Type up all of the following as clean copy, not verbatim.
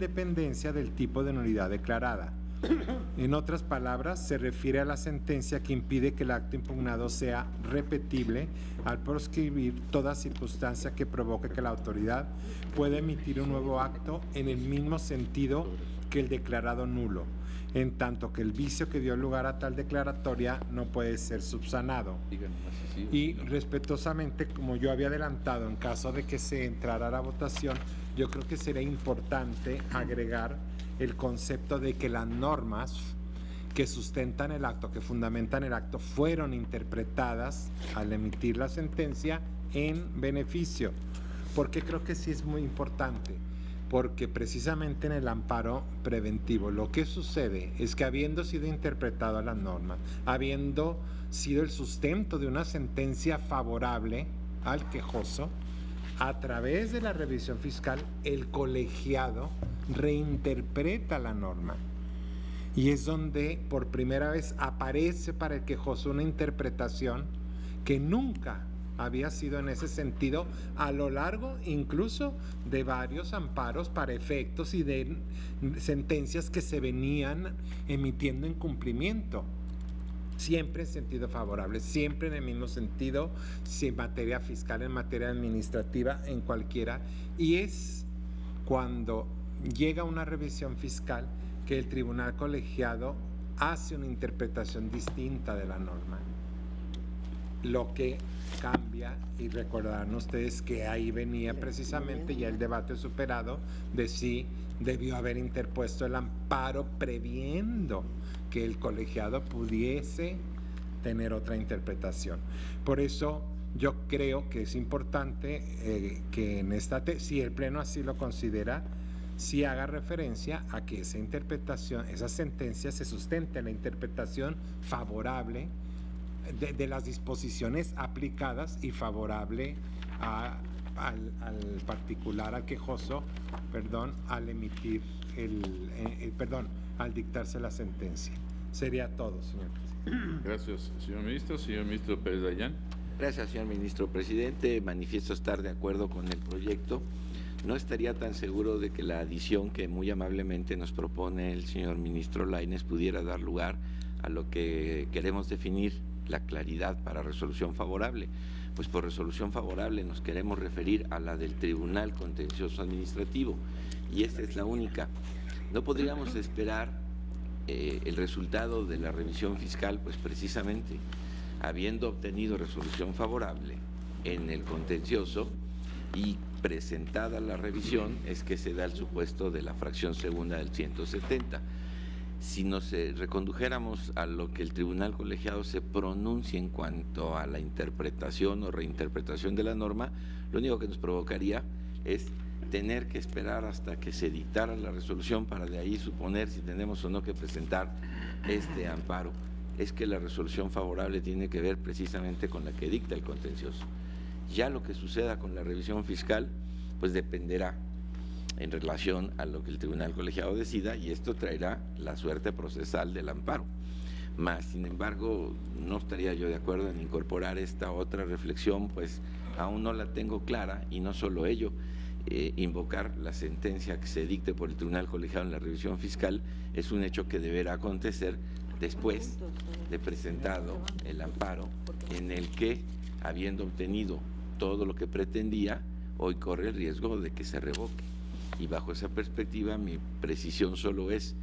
independencia del tipo de nulidad declarada. En otras palabras, se refiere a la sentencia que impide que el acto impugnado sea repetible al proscribir toda circunstancia que provoque que la autoridad pueda emitir un nuevo acto en el mismo sentido que el declarado nulo, en tanto que el vicio que dio lugar a tal declaratoria no puede ser subsanado. Y respetuosamente, como yo había adelantado, en caso de que se entrara a la votación, yo creo que sería importante agregar el concepto de que las normas que sustentan el acto, que fundamentan el acto, fueron interpretadas al emitir la sentencia en beneficio. Porque creo que sí es muy importante, porque precisamente en el amparo preventivo lo que sucede es que habiendo sido interpretado las normas, habiendo sido el sustento de una sentencia favorable al quejoso, a través de la revisión fiscal, el colegiado reinterpreta la norma. Y es donde por primera vez aparece para el quejoso una interpretación que nunca había sido en ese sentido a lo largo incluso de varios amparos para efectos y de sentencias que se venían emitiendo en cumplimiento. Siempre en sentido favorable, siempre en el mismo sentido, si en materia fiscal, en materia administrativa, en cualquiera. Y es cuando llega una revisión fiscal que el tribunal colegiado hace una interpretación distinta de la norma. Lo que cambia, y recordarán ustedes que ahí venía precisamente ya el debate superado de si debió haber interpuesto el amparo previendo que el colegiado pudiese tener otra interpretación. Por eso yo creo que es importante que en esta, si el Pleno así lo considera, sí haga referencia a que esa interpretación, esa sentencia se sustente en la interpretación favorable de las disposiciones aplicadas y favorable al particular, al quejoso, al emitir al dictarse la sentencia. Sería todo, señor presidente. Gracias, señor ministro. Señor ministro Pérez Dayán. Gracias, señor ministro presidente. Manifiesto estar de acuerdo con el proyecto. No estaría tan seguro de que la adición que muy amablemente nos propone el señor ministro Lainez pudiera dar lugar a lo que queremos definir, la claridad para resolución favorable. Pues por resolución favorable nos queremos referir a la del Tribunal Contencioso Administrativo, y esta es la única. No podríamos esperar el resultado de la revisión fiscal, pues precisamente habiendo obtenido resolución favorable en el contencioso y presentada la revisión, es que se da el supuesto de la fracción segunda del 170. Si nos recondujéramos a lo que el tribunal colegiado se pronuncia en cuanto a la interpretación o reinterpretación de la norma, lo único que nos provocaría es tener que esperar hasta que se dictara la resolución para de ahí suponer si tenemos o no que presentar este amparo. Es que la resolución favorable tiene que ver precisamente con la que dicta el contencioso. Ya lo que suceda con la revisión fiscal, pues dependerá en relación a lo que el tribunal colegiado decida, y esto traerá la suerte procesal del amparo. Más, sin embargo, no estaría yo de acuerdo en incorporar esta otra reflexión, pues aún no la tengo clara, y no solo ello, invocar la sentencia que se dicte por el tribunal colegiado en la revisión fiscal es un hecho que deberá acontecer después de presentado el amparo, en el que, habiendo obtenido todo lo que pretendía, hoy corre el riesgo de que se revoque. Y bajo esa perspectiva mi precisión solo es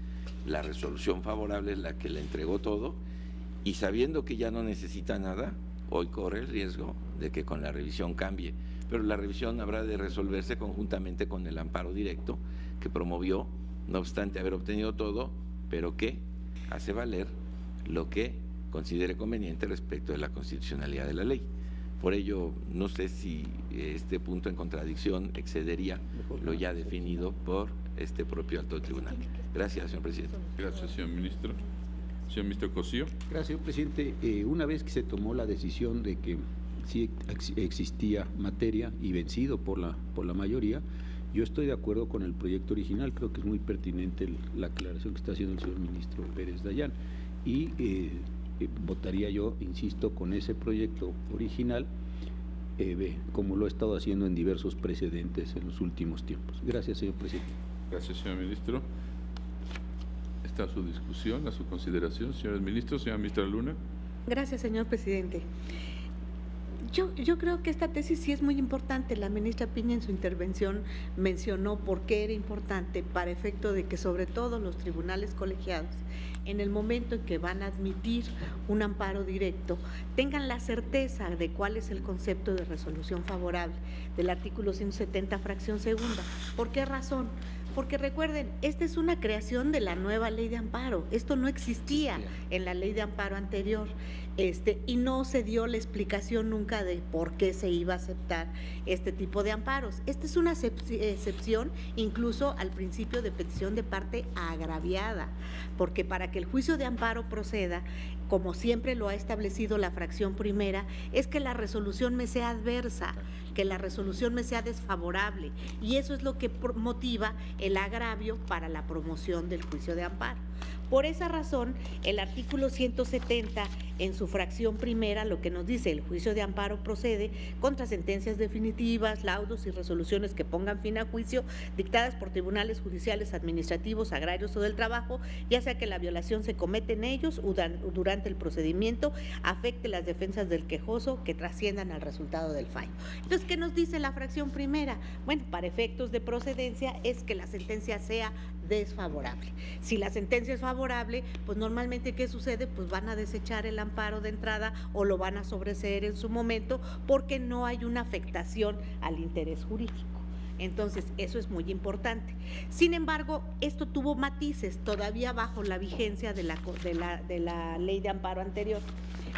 la resolución favorable es la que le entregó todo, y sabiendo que ya no necesita nada, hoy corre el riesgo de que con la revisión cambie. Pero la revisión habrá de resolverse conjuntamente con el amparo directo que promovió, no obstante haber obtenido todo, pero que hace valer lo que considere conveniente respecto de la constitucionalidad de la ley. Por ello, no sé si este punto en contradicción excedería lo ya definido por este propio alto tribunal. Gracias, señor presidente. Gracias, señor ministro. Señor ministro Cosío. Gracias, señor presidente. Una vez que se tomó la decisión de que sí existía materia y vencido por la mayoría, yo estoy de acuerdo con el proyecto original. Creo que es muy pertinente la aclaración que está haciendo el señor ministro Pérez Dayán, y votaría yo, insisto, con ese proyecto original, como lo he estado haciendo en diversos precedentes en los últimos tiempos. Gracias, señor presidente. Gracias, señor ministro. Está a su discusión, a su consideración, señores ministros. Señora ministra Luna. Gracias, señor presidente. Yo creo que esta tesis sí es muy importante. La ministra Piña en su intervención mencionó por qué era importante, para efecto de que sobre todo los tribunales colegiados, en el momento en que van a admitir un amparo directo, tengan la certeza de cuál es el concepto de resolución favorable del artículo 170, fracción segunda. ¿Por qué razón? Porque recuerden, esta es una creación de la nueva ley de amparo. Esto no existía en la ley de amparo anterior. Y no se dio la explicación nunca de por qué se iba a aceptar este tipo de amparos. Esta es una excepción incluso al principio de petición de parte agraviada, porque para que el juicio de amparo proceda, como siempre lo ha establecido la fracción primera, es que la resolución me sea adversa, que la resolución me sea desfavorable, y eso es lo que motiva el agravio para la promoción del juicio de amparo. Por esa razón, el artículo 170, en su fracción primera, lo que nos dice: el juicio de amparo procede contra sentencias definitivas, laudos y resoluciones que pongan fin a juicio dictadas por tribunales judiciales, administrativos, agrarios o del trabajo, ya sea que la violación se comete en ellos o durante el procedimiento afecte las defensas del quejoso que trasciendan al resultado del fallo. Entonces, ¿qué nos dice la fracción primera? Bueno, para efectos de procedencia es que la sentencia sea desfavorable. Si la sentencia es favorable, pues normalmente ¿qué sucede? Pues van a desechar el amparo de entrada o lo van a sobreseer en su momento, porque no hay una afectación al interés jurídico. Entonces, eso es muy importante. Sin embargo, esto tuvo matices todavía bajo la vigencia de la ley de amparo anterior.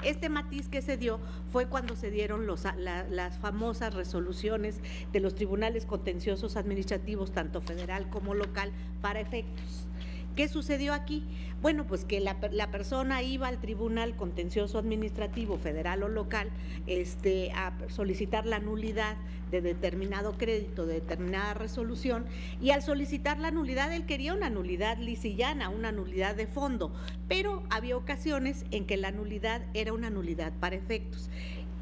Este matiz que se dio fue cuando se dieron las famosas resoluciones de los tribunales contenciosos administrativos, tanto federal como local, para efectos. ¿Qué sucedió aquí? Bueno, pues que la persona iba al tribunal contencioso administrativo federal o local a solicitar la nulidad de determinado crédito, de determinada resolución, y al solicitar la nulidad él quería una nulidad lisillana, una nulidad de fondo, pero había ocasiones en que la nulidad era una nulidad para efectos.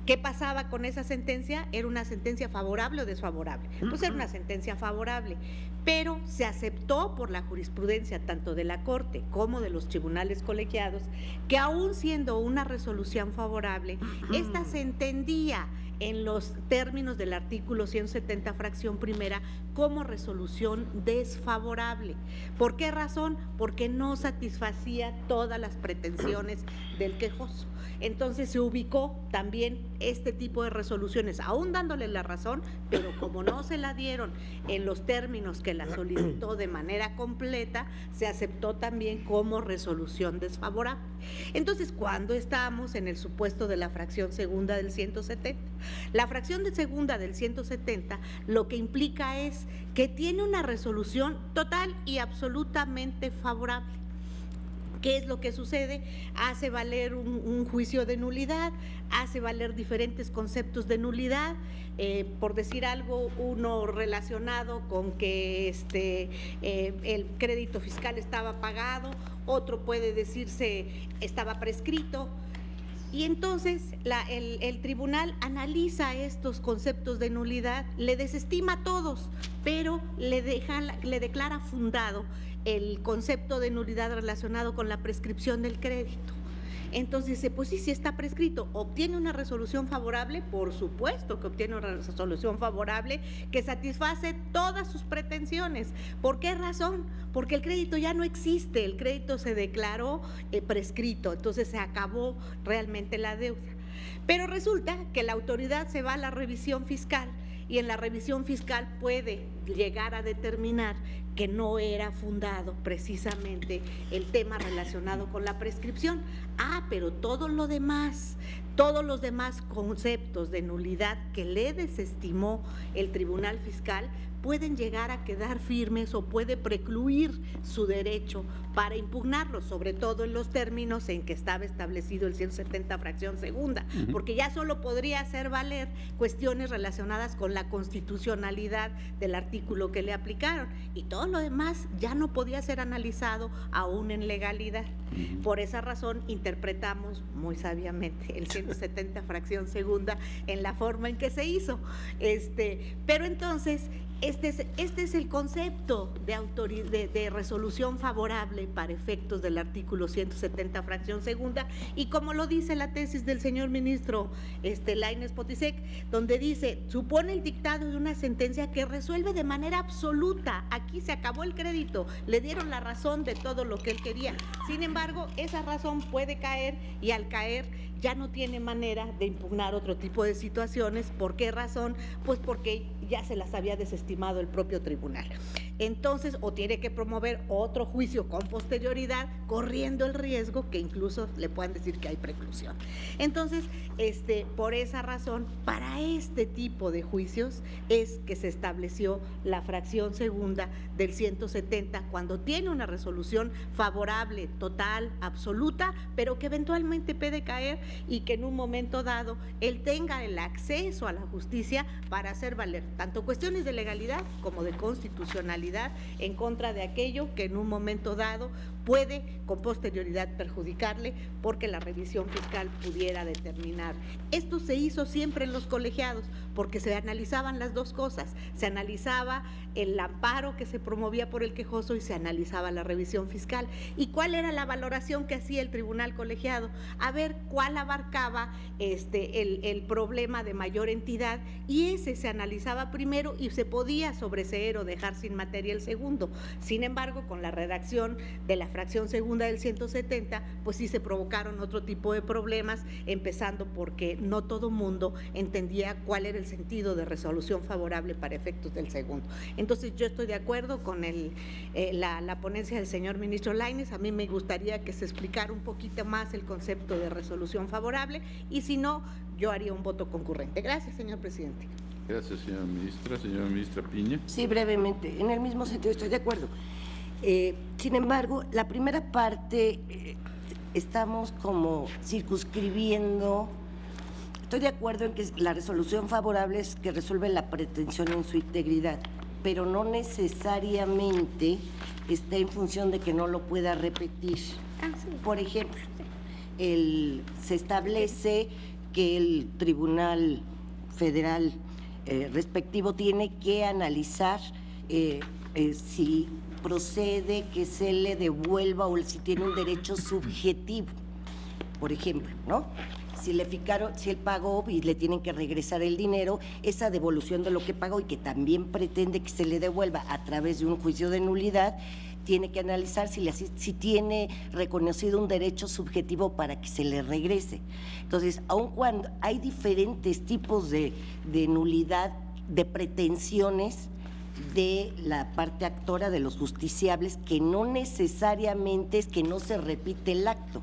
¿Qué pasaba con esa sentencia? ¿Era una sentencia favorable o desfavorable? Pues era una sentencia favorable, pero se aceptó por la jurisprudencia tanto de la Corte como de los tribunales colegiados que aún siendo una resolución favorable, esta se entendía en los términos del artículo 170, fracción primera, como resolución desfavorable. ¿Por qué razón? Porque no satisfacía todas las pretensiones del quejoso. Entonces se ubicó también este tipo de resoluciones, aún dándole la razón, pero como no se la dieron en los términos que la solicitó de manera completa, se aceptó también como resolución desfavorable. Entonces, cuando estamos en el supuesto de la fracción segunda del 170, la fracción de segunda del 170 lo que implica es que tiene una resolución total y absolutamente favorable. ¿Qué es lo que sucede? Hace valer un juicio de nulidad, hace valer diferentes conceptos de nulidad, por decir algo, uno relacionado con que el crédito fiscal estaba pagado, otro puede decirse estaba prescrito. Y entonces el tribunal analiza estos conceptos de nulidad, le desestima a todos, pero le declara fundado el concepto de nulidad relacionado con la prescripción del crédito. Entonces dice, pues sí está prescrito. ¿Obtiene una resolución favorable? Por supuesto que obtiene una resolución favorable que satisface todas sus pretensiones. ¿Por qué razón? Porque el crédito ya no existe, el crédito se declaró prescrito, entonces se acabó realmente la deuda. Pero resulta que la autoridad se va a la revisión fiscal y en la revisión fiscal puede llegar a determinar que no era fundado precisamente el tema relacionado con la prescripción. Pero todos los demás conceptos de nulidad que le desestimó el Tribunal Fiscal pueden llegar a quedar firmes o puede precluir su derecho para impugnarlos, sobre todo en los términos en que estaba establecido el 170, fracción segunda, porque ya solo podría hacer valer cuestiones relacionadas con la constitucionalidad del artículo que le aplicaron, y todo lo demás ya no podía ser analizado aún en legalidad. Por esa razón interpretamos muy sabiamente el 170 fracción segunda en la forma en que se hizo. Pero entonces, este es el concepto de resolución favorable para efectos del artículo 170 fracción segunda, y como lo dice la tesis del señor ministro Lainez Potisek, donde dice: supone el dictado de una sentencia que resuelve de manera absoluta. Aquí se acabó el crédito, le dieron la razón de todo lo que él quería. Sin embargo, esa razón puede caer, y al caer ya no tiene manera de impugnar otro tipo de situaciones. ¿Por qué razón? Pues porque ya se las había desestimado el propio tribunal. Entonces, o tiene que promover otro juicio con posterioridad, corriendo el riesgo que incluso le puedan decir que hay preclusión. Entonces, por esa razón, para este tipo de juicios es que se estableció la fracción segunda del 170, cuando tiene una resolución favorable, total, absoluta, pero que eventualmente puede caer, y que en un momento dado él tenga el acceso a la justicia para hacer valer tanto cuestiones de legalidad como de constitucionalidad en contra de aquello que en un momento dado puede con posterioridad perjudicarle, porque la revisión fiscal pudiera determinar. Esto se hizo siempre en los colegiados, porque se analizaban las dos cosas: se analizaba el amparo que se promovía por el quejoso y se analizaba la revisión fiscal. ¿Y cuál era la valoración que hacía el tribunal colegiado? A ver cuál abarcaba el problema de mayor entidad, y ese se analizaba primero y se podía sobreseer o dejar sin materia el segundo. Sin embargo, con la redacción de la fracción segunda del 170, pues sí se provocaron otro tipo de problemas, empezando porque no todo mundo entendía cuál era el sentido de resolución favorable para efectos del segundo. Entonces, yo estoy de acuerdo con la ponencia del señor ministro Lainez. A mí me gustaría que se explicara un poquito más el concepto de resolución favorable, y si no, yo haría un voto concurrente. Gracias, señor presidente. Gracias, señora ministra. Señora ministra Piña. Sí, brevemente, en el mismo sentido estoy de acuerdo. Sin embargo, la primera parte estamos como circunscribiendo. Estoy de acuerdo en que la resolución favorable es que resuelve la pretensión en su integridad, pero no necesariamente está en función de que no lo pueda repetir. Por ejemplo, se establece que el Tribunal Federal respectivo tiene que analizar si procede que se le devuelva o si tiene un derecho subjetivo, por ejemplo, ¿no? Si él pagó y le tienen que regresar el dinero, esa devolución de lo que pagó y que también pretende que se le devuelva a través de un juicio de nulidad, tiene que analizar si tiene reconocido un derecho subjetivo para que se le regrese. Entonces, aun cuando hay diferentes tipos de nulidad, de pretensiones de la parte actora, de los justiciables, que no necesariamente es que no se repite el acto.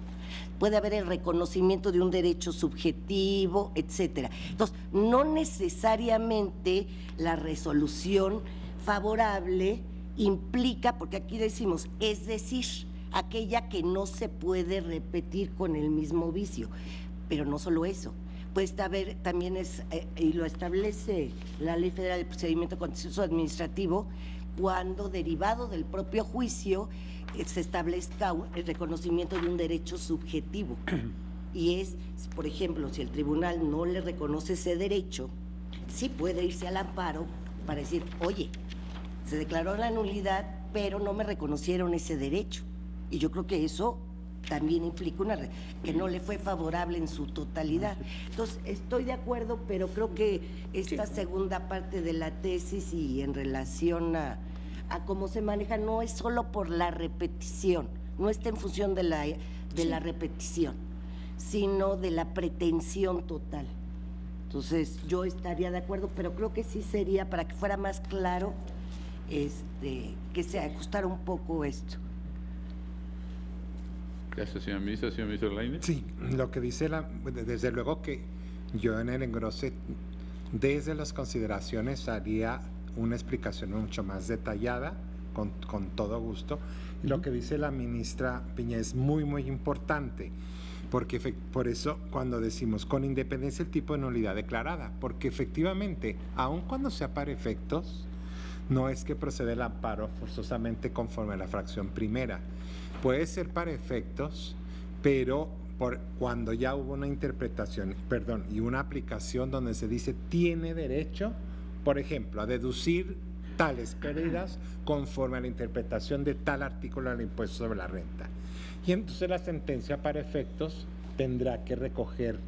Puede haber el reconocimiento de un derecho subjetivo, etcétera. Entonces, no necesariamente la resolución favorable implica, porque aquí decimos, es decir, aquella que no se puede repetir con el mismo vicio. Pero no solo eso, puede haber también, y lo establece la Ley Federal de Procedimiento Contencioso Administrativo, cuando derivado del propio juicio se establezca el reconocimiento de un derecho subjetivo. Y es, por ejemplo, si el tribunal no le reconoce ese derecho, sí puede irse al amparo para decir, oye, se declaró la nulidad, pero no me reconocieron ese derecho. Y yo creo que eso también implica que no le fue favorable en su totalidad. Entonces, estoy de acuerdo, pero creo que esta segunda parte de la tesis y en relación a cómo se maneja, no es solo por la repetición, no está en función de la repetición, sino de la pretensión total. Entonces, yo estaría de acuerdo, pero creo que sí sería, para que fuera más claro, que se ajustara un poco esto. Gracias, señora ministra. Señor ministro Lainez. Sí, lo que dice desde luego que yo en el engrose, desde las consideraciones, haría una explicación mucho más detallada, con todo gusto. Y lo que dice la ministra Piña es muy, muy importante, porque por eso cuando decimos con independencia el tipo de nulidad declarada, porque efectivamente, aun cuando sea para efectos, no es que procede el amparo forzosamente conforme a la fracción primera, puede ser para efectos, pero cuando ya hubo una interpretación, y una aplicación donde se dice tiene derecho, por ejemplo, a deducir tales pérdidas conforme a la interpretación de tal artículo del impuesto sobre la renta. Y entonces la sentencia para efectos tendrá que recoger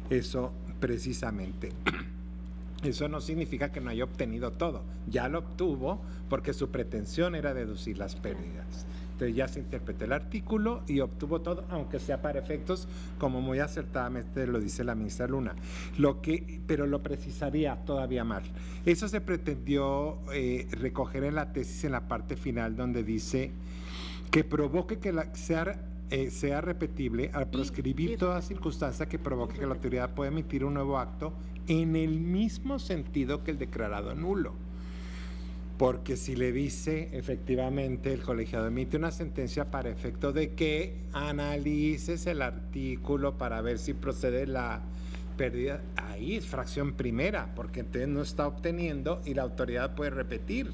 eso precisamente. Eso no significa que no haya obtenido todo, ya lo obtuvo porque su pretensión era deducir las pérdidas. Entonces ya se interpretó el artículo y obtuvo todo, aunque sea para efectos, como muy acertadamente lo dice la ministra Luna. Pero lo precisaría todavía más. Eso se pretendió recoger en la tesis en la parte final, donde dice que provoque que sea repetible al proscribir toda circunstancia que provoque que la autoridad pueda emitir un nuevo acto en el mismo sentido que el declarado nulo. Porque si le dice efectivamente el colegiado emite una sentencia para efecto de que analices el artículo para ver si procede la pérdida, ahí es fracción primera, porque entonces no está obteniendo y la autoridad puede repetir.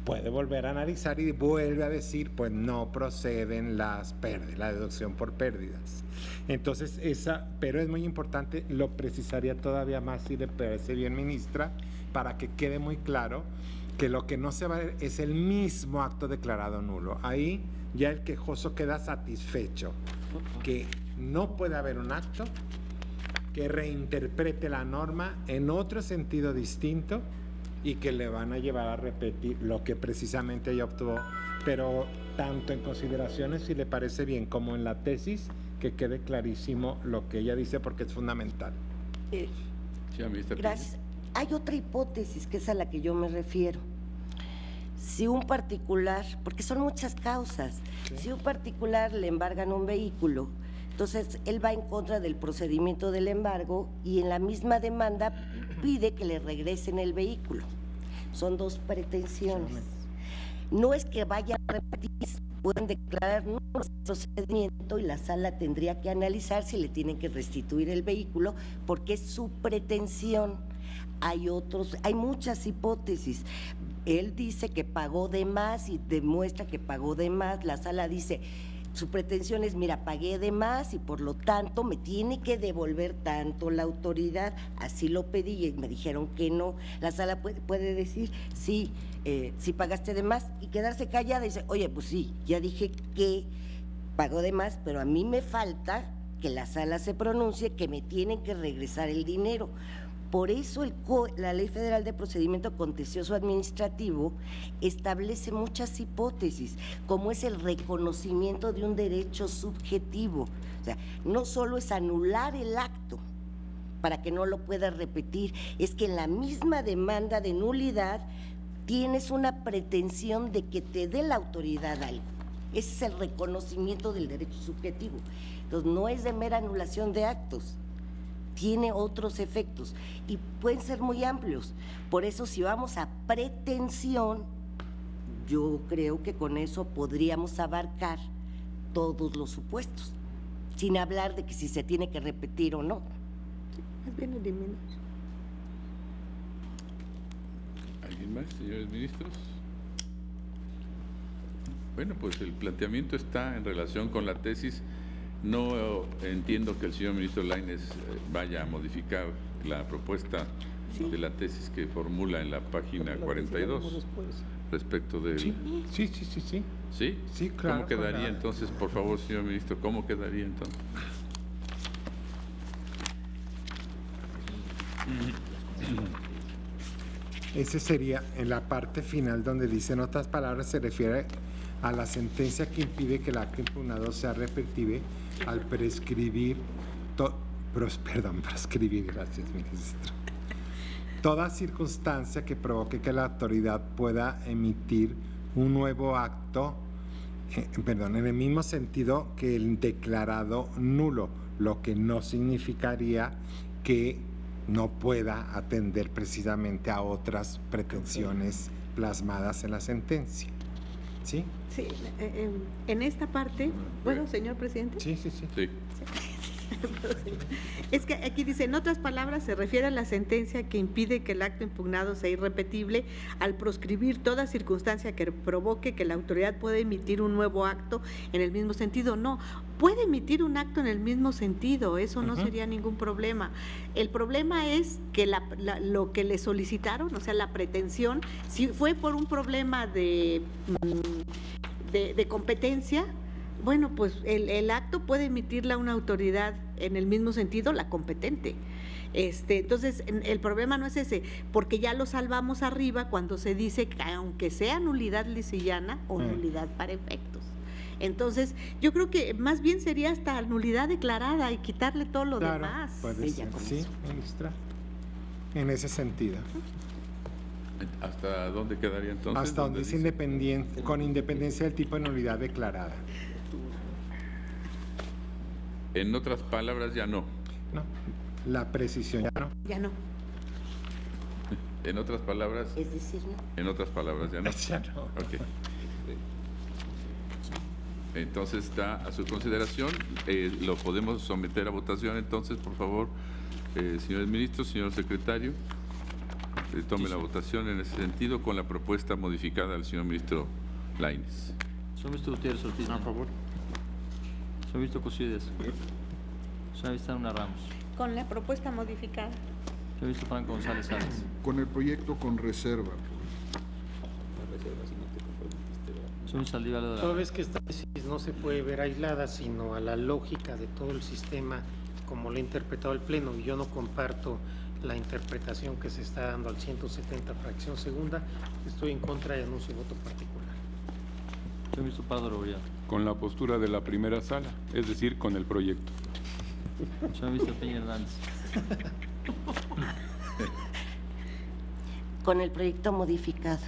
Puede volver a analizar y vuelve a decir, pues no proceden las pérdidas, la deducción por pérdidas. Entonces, pero es muy importante, lo precisaría todavía más si le parece bien, ministra, para que quede muy claro que lo que no se va a ver es el mismo acto declarado nulo. Ahí ya el quejoso queda satisfecho, que no puede haber un acto que reinterprete la norma en otro sentido distinto y que le van a llevar a repetir lo que precisamente ella obtuvo, pero tanto en consideraciones, si le parece bien, como en la tesis, que quede clarísimo lo que ella dice, porque es fundamental. Gracias. Hay otra hipótesis que es a la que yo me refiero. Si un particular, porque son muchas causas, ¿sí? Si un particular le embargan un vehículo, entonces él va en contra del procedimiento del embargo y en la misma demanda pide que le regresen el vehículo. Son dos pretensiones. No es que vayan a repetir, pueden declarar nulo el procedimiento y la sala tendría que analizar si le tienen que restituir el vehículo porque es su pretensión. Hay muchas hipótesis. Él dice que pagó de más y demuestra que pagó de más. La sala dice, su pretensión es, mira, pagué de más y por lo tanto me tiene que devolver tanto la autoridad. Así lo pedí y me dijeron que no. La sala puede decir, sí, sí pagaste de más y quedarse callada y dice, oye, pues sí, ya dije que pagó de más, pero a mí me falta que la sala se pronuncie que me tienen que regresar el dinero. Por eso la Ley Federal de Procedimiento Contencioso Administrativo establece muchas hipótesis, como es el reconocimiento de un derecho subjetivo. O sea, no solo es anular el acto para que no lo pueda repetir, es que en la misma demanda de nulidad tienes una pretensión de que te dé la autoridad algo. Ese es el reconocimiento del derecho subjetivo. Entonces, no es de mera anulación de actos. Tiene otros efectos y pueden ser muy amplios. Por eso, si vamos a pretensión, yo creo que con eso podríamos abarcar todos los supuestos, sin hablar de que si se tiene que repetir o no. Más bien eliminar. ¿Alguien más, señores ministros? Bueno, pues el planteamiento está en relación con la tesis. No entiendo que el señor ministro Lainez vaya a modificar la propuesta de la tesis que formula en la página 42 respecto de… Sí. ¿Sí? Claro. ¿Cómo quedaría entonces, por favor, señor ministro? ¿Cómo quedaría entonces? Ese sería en la parte final donde dice, en otras palabras, se refiere a la sentencia que impide que el acto impugnado sea repetible al prescribir, gracias, ministro, toda circunstancia que provoque que la autoridad pueda emitir un nuevo acto, en el mismo sentido que el declarado nulo, lo que no significaría que no pueda atender precisamente a otras pretensiones plasmadas en la sentencia. ¿Sí? Sí, en esta parte, ¿puedo, señor presidente? Sí. Es que aquí dice, en otras palabras, se refiere a la sentencia que impide que el acto impugnado sea irrepetible al proscribir toda circunstancia que provoque que la autoridad pueda emitir un nuevo acto en el mismo sentido. No, puede emitir un acto en el mismo sentido, eso no sería ningún problema. El problema es que lo que le solicitaron, o sea, la pretensión, si fue por un problema de competencia, bueno, pues el acto puede emitirla una autoridad en el mismo sentido, la competente. Entonces, el problema no es ese, porque ya lo salvamos arriba cuando se dice que aunque sea nulidad lisillana o nulidad para efectos. Entonces, yo creo que más bien sería hasta nulidad declarada y quitarle todo lo demás. Puede ser, sí, ministra, en ese sentido. ¿Hasta dónde quedaría entonces? Hasta donde es independiente, con independencia del tipo de nulidad declarada. En otras palabras, ya no. No, la precisión ya no. Ya no. En otras palabras. Es decir, no. En otras palabras, ya no. Ya no. Ok. Entonces está a su consideración. Lo podemos someter a votación. Entonces, por favor, señores ministros, señor secretario, tome la votación en ese sentido con la propuesta modificada del señor ministro Lainez. Señor ministro Gutiérrez Ortiz. A favor. Señor ministro Cosío. Señor ministro Luna Ramos. Con la propuesta modificada. Señor ministro Franco González Salas. Con el proyecto con reserva. Señor ministro Saldívar de la Toda vez que esta tesis no se puede ver aislada, sino a la lógica de todo el sistema como lo ha interpretado el Pleno, y yo no comparto la interpretación que se está dando al 170 fracción segunda, estoy en contra y anuncio voto particular. Señor ministro Pardo Rebolledo. Con la postura de la primera sala, es decir, con el proyecto. Señor ministro Peña Hernández. Con el proyecto modificado,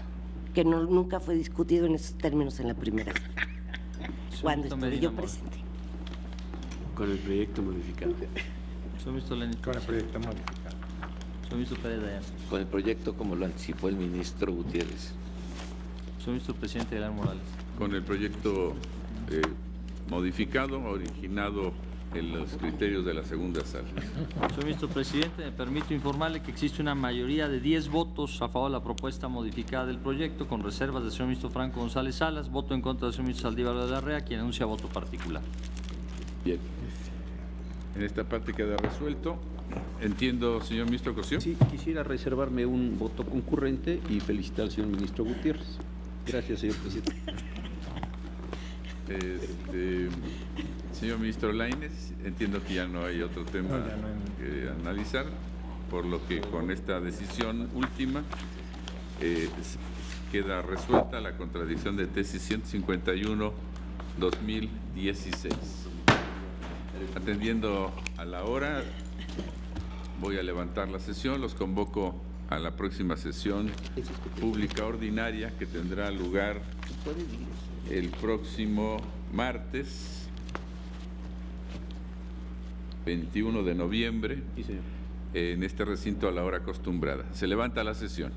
que nunca fue discutido en esos términos en la primera sala, cuando estuve yo presente. Con el proyecto modificado. Señor ministro Lenin. Con el proyecto modificado. Señor ministro Pérez Dayán. Con el proyecto como lo anticipó el ministro Gutiérrez. Señor ministro presidente Aguilar Morales. Con el proyecto modificado, originado en los criterios de la segunda sala. Señor ministro presidente, me permito informarle que existe una mayoría de 10 votos a favor de la propuesta modificada del proyecto, con reservas del señor ministro Franco González Salas, voto en contra del señor ministro Saldívar de la Rea, quien anuncia voto particular. Bien. En esta parte queda resuelto. Entiendo, señor ministro Cosío. Sí, quisiera reservarme un voto concurrente y felicitar al señor ministro Gutiérrez. Gracias, señor presidente. Señor ministro Lainez, entiendo que ya no hay otro tema que analizar, por lo que con esta decisión última queda resuelta la contradicción de tesis 151-2016. Atendiendo a la hora, voy a levantar la sesión. Los convoco a la próxima sesión pública ordinaria que tendrá lugar el próximo martes 21 de noviembre en este recinto a la hora acostumbrada. Se levanta la sesión.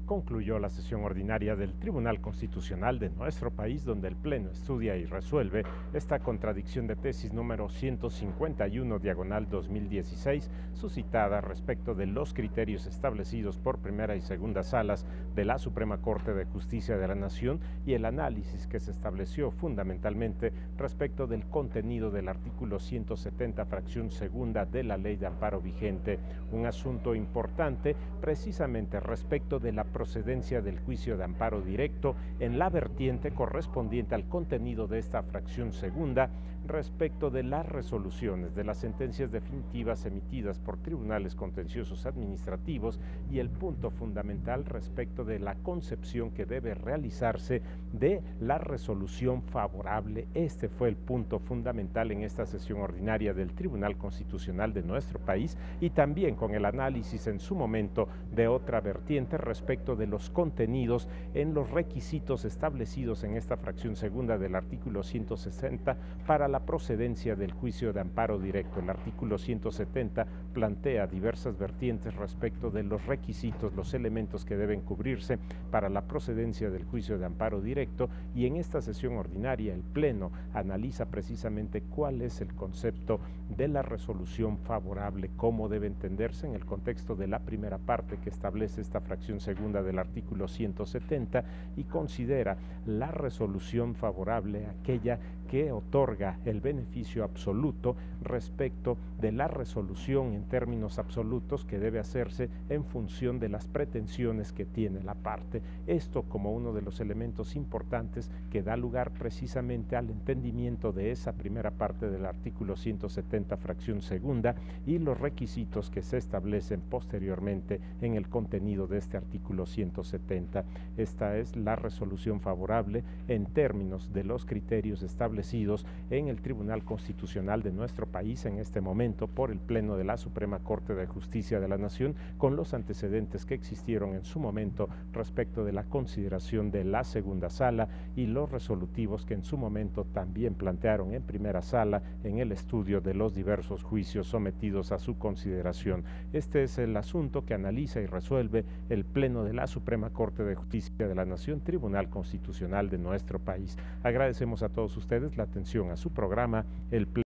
Concluyó la sesión ordinaria del Tribunal Constitucional de nuestro país, donde el Pleno estudia y resuelve esta contradicción de tesis número 151/2016, suscitada respecto de los criterios establecidos por primera y segunda salas de la Suprema Corte de Justicia de la Nación y el análisis que se estableció fundamentalmente respecto del contenido del artículo 170, fracción segunda de la Ley de Amparo vigente. Un asunto importante precisamente respecto de la procedencia del juicio de amparo directo en la vertiente correspondiente al contenido de esta fracción segunda respecto de las resoluciones de las sentencias definitivas emitidas por tribunales contenciosos administrativos y el punto fundamental respecto de la concepción que debe realizarse de la resolución favorable. Este fue el punto fundamental en esta sesión ordinaria del Tribunal Constitucional de nuestro país, y también con el análisis en su momento de otra vertiente respecto de los contenidos en los requisitos establecidos en esta fracción segunda del artículo 160 para la la procedencia del juicio de amparo directo. El artículo 170 plantea diversas vertientes respecto de los requisitos, los elementos que deben cubrirse para la procedencia del juicio de amparo directo, y en esta sesión ordinaria el Pleno analiza precisamente cuál es el concepto de la resolución favorable, cómo debe entenderse en el contexto de la primera parte que establece esta fracción segunda del artículo 170 y considera la resolución favorable aquella que otorga el beneficio absoluto respecto de la resolución en términos absolutos que debe hacerse en función de las pretensiones que tiene la parte. Esto como uno de los elementos importantes que da lugar precisamente al entendimiento de esa primera parte del artículo 170 fracción segunda y los requisitos que se establecen posteriormente en el contenido de este artículo 170. Esta es la resolución favorable en términos de los criterios establecidos en el Tribunal Constitucional de nuestro país en este momento por el Pleno de la Suprema Corte de Justicia de la Nación, con los antecedentes que existieron en su momento respecto de la consideración de la segunda sala y los resolutivos que en su momento también plantearon en primera sala en el estudio de los diversos juicios sometidos a su consideración. Este es el asunto que analiza y resuelve el Pleno de la Suprema Corte de Justicia de la Nación, Tribunal Constitucional de nuestro país. Agradecemos a todos ustedes la atención a su programa, el Pleno.